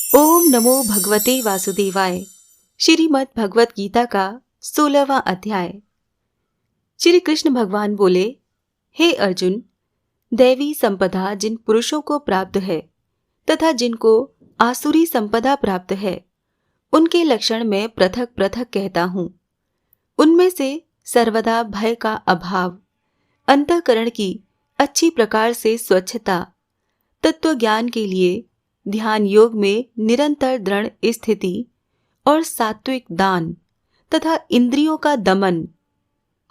ओम नमो भगवते वासुदेवाय। श्रीमद् भगवत गीता का 16वां अध्याय। श्री कृष्ण भगवान बोले, हे अर्जुन, दैवी संपदा जिन पुरुषों को प्राप्त है तथा जिनको आसुरी संपदा प्राप्त है, उनके लक्षण मैं पृथक पृथक कहता हूँ। उनमें से सर्वदा भय का अभाव, अंतःकरण की अच्छी प्रकार से स्वच्छता, तत्व ज्ञान के लिए ध्यान योग में निरंतर दृढ़ स्थिति और सात्विक दान तथा इंद्रियों का दमन,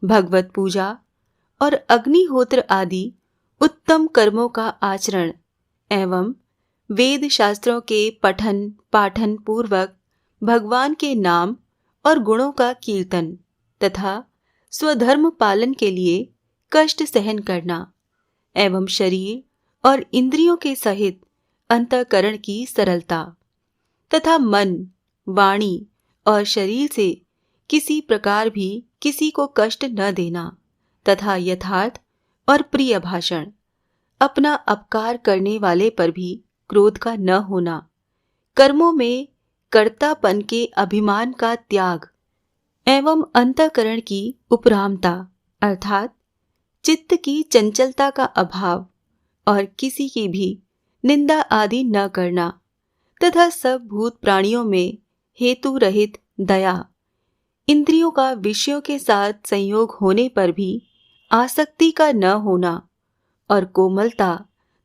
भगवत पूजा और अग्निहोत्र आदि उत्तम कर्मों का आचरण एवं वेद शास्त्रों के पठन पाठन पूर्वक भगवान के नाम और गुणों का कीर्तन तथा स्वधर्म पालन के लिए कष्ट सहन करना एवं शरीर और इंद्रियों के सहित अंतःकरण की सरलता तथा मन, वाणी और शरीर से किसी प्रकार भी किसी को कष्ट न देना तथा यथार्थ और प्रिय भाषण, अपना अपकार करने वाले पर भी क्रोध का न होना, कर्मों में कर्तापन के अभिमान का त्याग एवं अंतःकरण की उपरामता अर्थात चित्त की चंचलता का अभाव और किसी की भी निंदा आदि न करना तथा सब भूत प्राणियों में हेतु रहित दया, इंद्रियों का विषयों के साथ संयोग होने पर भी आसक्ति का न होना और कोमलता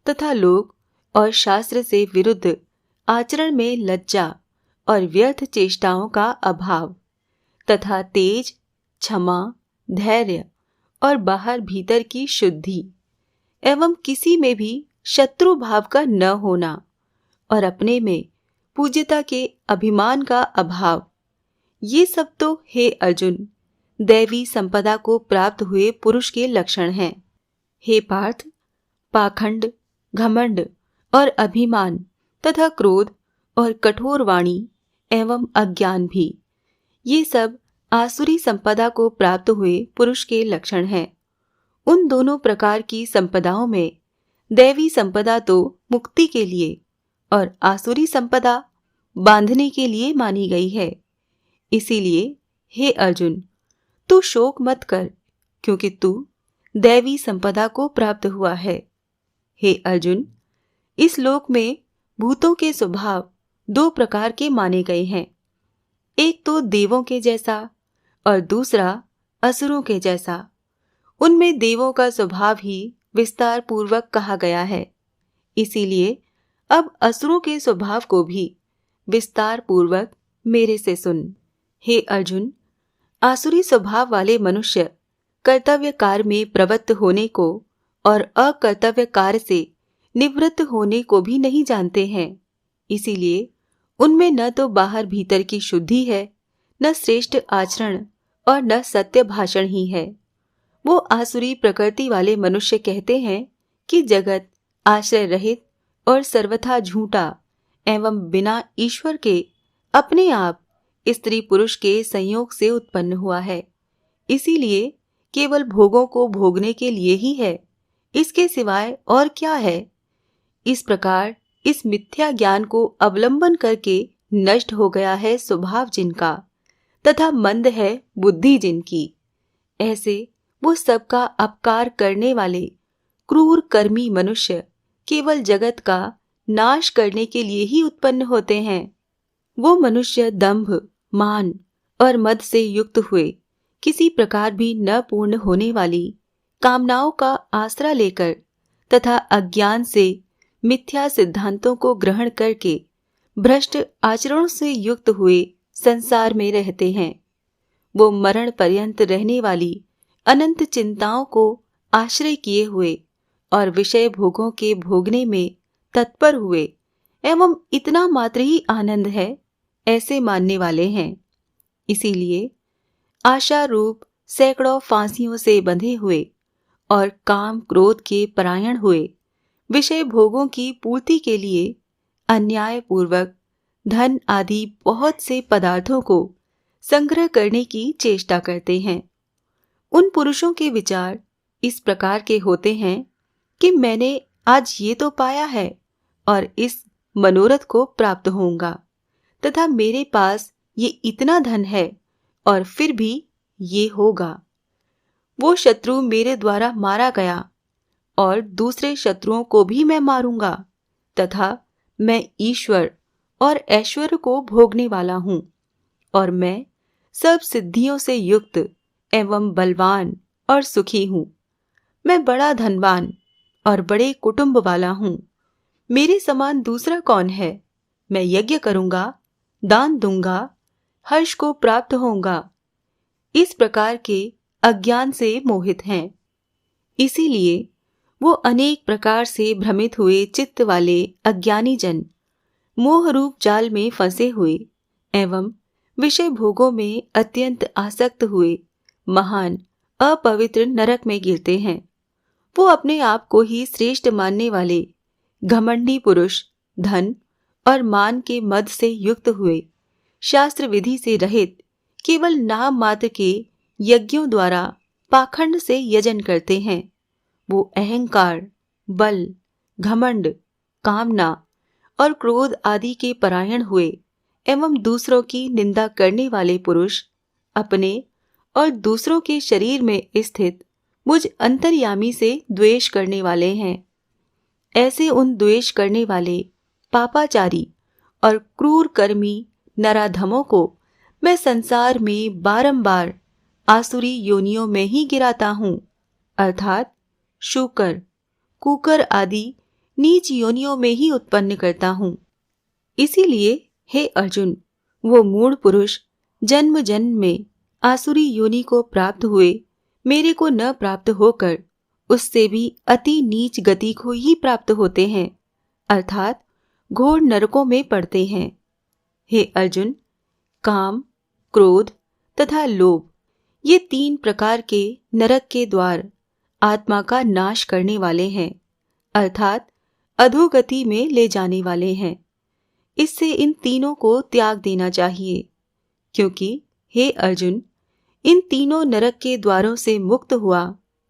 तथा लोक और शास्त्र से विरुद्ध आचरण में लज्जा और व्यर्थ चेष्टाओं का अभाव तथा तेज, क्षमा, धैर्य और बाहर भीतर की शुद्धि एवं किसी में भी शत्रु भाव का न होना और अपने में पूज्यता के अभिमान का अभाव, ये सब तो हे अर्जुन दैवी संपदा को प्राप्त हुए पुरुष के लक्षण हैं। हे पार्थ, पाखंड, घमंड और अभिमान तथा क्रोध और कठोर वाणी एवं अज्ञान भी, ये सब आसुरी संपदा को प्राप्त हुए पुरुष के लक्षण हैं। उन दोनों प्रकार की संपदाओं में दैवी संपदा तो मुक्ति के लिए और आसुरी संपदा बांधने के लिए मानी गई है। इसीलिए हे अर्जुन, तू शोक मत कर, क्योंकि तू दैवी संपदा को प्राप्त हुआ है। हे अर्जुन, इस लोक में भूतों के स्वभाव दो प्रकार के माने गए हैं, एक तो देवों के जैसा और दूसरा असुरों के जैसा। उनमें देवों का स्वभाव ही विस्तार पूर्वक कहा गया है, इसीलिए अब असुरों के स्वभाव को भी विस्तार पूर्वक मेरे से सुन। हे अर्जुन, आसुरी स्वभाव वाले मनुष्य कर्तव्य कार्य में प्रवृत्त होने को और अकर्तव्य कार्य से निवृत्त होने को भी नहीं जानते हैं। इसीलिए उनमें न तो बाहर भीतर की शुद्धि है, न श्रेष्ठ आचरण और न सत्य भाषण ही है। वो आसुरी प्रकृति वाले मनुष्य कहते हैं कि जगत आश्रय रहित और सर्वथा झूठा एवं बिना ईश्वर के अपने आप स्त्री पुरुष के संयोग से उत्पन्न हुआ है, इसीलिए केवल भोगों को भोगने के लिए ही है, इसके सिवाय और क्या है। इस प्रकार इस मिथ्या ज्ञान को अवलंबन करके नष्ट हो गया है स्वभाव जिनका तथा मंद है बुद्धि जिनकी। ऐसे वो सबका अपकार करने वाले क्रूर कर्मी मनुष्य केवल जगत का नाश करने के लिए ही उत्पन्न होते हैं। वो मनुष्य दंभ, मान और मद से युक्त हुए किसी प्रकार भी न पूर्ण होने वाली कामनाओं का आसरा लेकर तथा अज्ञान से मिथ्या सिद्धांतों को ग्रहण करके भ्रष्ट आचरणों से युक्त हुए संसार में रहते हैं। वो मरण पर्यंत रहने वाली अनंत चिंताओं को आश्रय किए हुए और विषय भोगों के भोगने में तत्पर हुए एवं इतना मात्र ही आनंद है, ऐसे मानने वाले हैं। इसीलिए आशा रूप सैकड़ों फांसियों से बंधे हुए और काम क्रोध के परायण हुए विषय भोगों की पूर्ति के लिए अन्याय पूर्वक धन आदि बहुत से पदार्थों को संग्रह करने की चेष्टा करते हैं। उन पुरुषों के विचार इस प्रकार के होते हैं कि मैंने आज ये तो पाया है और इस मनोरथ को प्राप्त होऊंगा तथा मेरे पास ये इतना धन है और फिर भी ये होगा। वो शत्रु मेरे द्वारा मारा गया और दूसरे शत्रुओं को भी मैं मारूंगा तथा मैं ईश्वर और ऐश्वर्य को भोगने वाला हूँ और मैं सब सिद्धियों से युक्त एवं बलवान और सुखी हूँ। मैं बड़ा धनवान और बड़े कुटुंब वाला हूँ। मेरे समान दूसरा कौन है? मैं यज्ञ करूंगा, दान दूंगा, हर्ष को प्राप्त होऊंगा। इस प्रकार के अज्ञान से मोहित हैं। इसीलिए वो अनेक प्रकार से भ्रमित हुए चित्त वाले अज्ञानी जन मोह रूप जाल में फंसे हुए एवं विषय भोगों में अत्यंत आसक्त हुए महान अपवित्र नरक में गिरते हैं। वो अपने आप को ही श्रेष्ठ मानने वाले घमंडी पुरुष धन और मान के मद से युक्त हुए शास्त्र विधि से रहित केवल नाम मात्र के यज्ञों द्वारा पाखंड से यजन करते हैं। वो अहंकार, बल, घमंड, कामना और क्रोध आदि के परायण हुए एवं दूसरों की निंदा करने वाले पुरुष अपने और दूसरों के शरीर में स्थित मुझ अंतर्यामी से द्वेष करने वाले हैं। ऐसे उन द्वेष करने वाले पापाचारी और क्रूर कर्मी नराधमों को मैं संसार में बारंबार आसुरी योनियों में ही गिराता हूँ, अर्थात शूकर, कुकर आदि नीच योनियों में ही उत्पन्न करता हूँ। इसीलिए हे अर्जुन, वो मूढ़ पुरुष जन्म जन्म में आसुरी योनि को प्राप्त हुए मेरे को न प्राप्त होकर उससे भी अति नीच गति को ही प्राप्त होते हैं, अर्थात घोर नरकों में पड़ते हैं। हे अर्जुन, काम, क्रोध तथा लोभ ये 3 प्रकार के नरक के द्वार आत्मा का नाश करने वाले हैं, अर्थात अधोगति में ले जाने वाले हैं। इससे इन तीनों को त्याग देना चाहिए, क्योंकि हे अर्जुन, इन तीनों नरक के द्वारों से मुक्त हुआ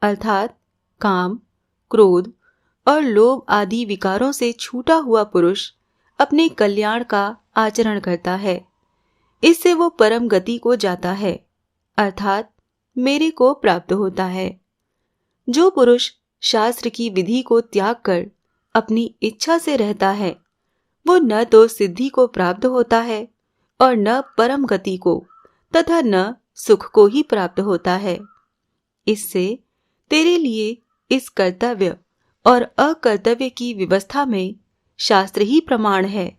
अर्थात काम, क्रोध और लोभ आदि विकारों से छूटा हुआ पुरुष अपने कल्याण का आचरण करता है। इससे वो परम गति को जाता है, अर्थात मेरे को प्राप्त होता है। जो पुरुष शास्त्र की विधि को त्याग कर अपनी इच्छा से रहता है, वो न तो सिद्धि को प्राप्त होता है और न परम गति को तथा न सुख को ही प्राप्त होता है। इससे तेरे लिए इस कर्तव्य और अकर्तव्य की व्यवस्था में शास्त्र ही प्रमाण है।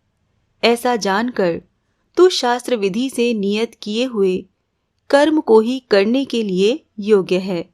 ऐसा जानकर तू शास्त्र विधि से नियत किए हुए कर्म को ही करने के लिए योग्य है।